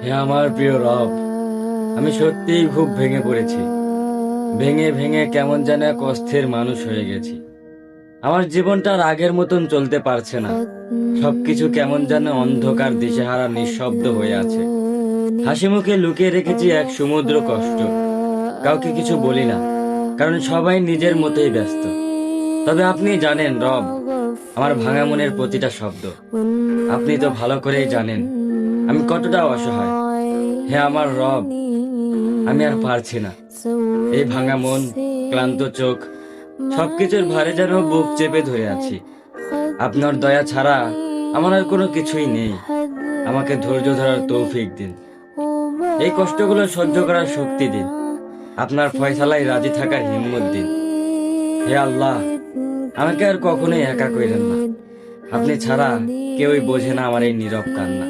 হে আমার প্রিয় রব, আমি সত্যিই খুব ভেঙে পড়েছি। ভেঙে ভেঙে কেমন যেন এক অস্থির মানুষ হয়ে গেছি। আমার জীবনটা আর আগের মতন চলতে পারছে না। সবকিছু কেমন যেন অন্ধকার, দিশেহারা, নিঃশব্দ হয়ে আছে। হাসি মুখে লুকিয়ে রেখেছি এক সমুদ্র কষ্ট। কাউকে কিছু বলি না, কারণ সবাই নিজের মতোই ব্যস্ত। তবে আপনি জানেন রব, আমার ভাঙা মনের প্রতিটা শব্দ। আপনি তো ভালো করেই জানেন আমি কতটা অসহায়। হে আমার রব, আমি আর পারছি না। এই ভাঙা মন, ক্লান্ত চোখ, সবকিছুর ভারে যেন বুক চেপে ধরে আছি। আপনার দয়া ছাড়া আমার আর কোনো কিছুই নেই। আমাকে ধৈর্য ধরার তৌফিক দিন। এই কষ্টগুলো সহ্য করার শক্তি দিন। আপনার ফয়সালায় রাজি থাকার হিম্মত দিন। হে আল্লাহ, আমাকে আর কখনোই একা কইরেন না। আপনি ছাড়া কেউই বোঝে না আমার এই নীরব কান্না।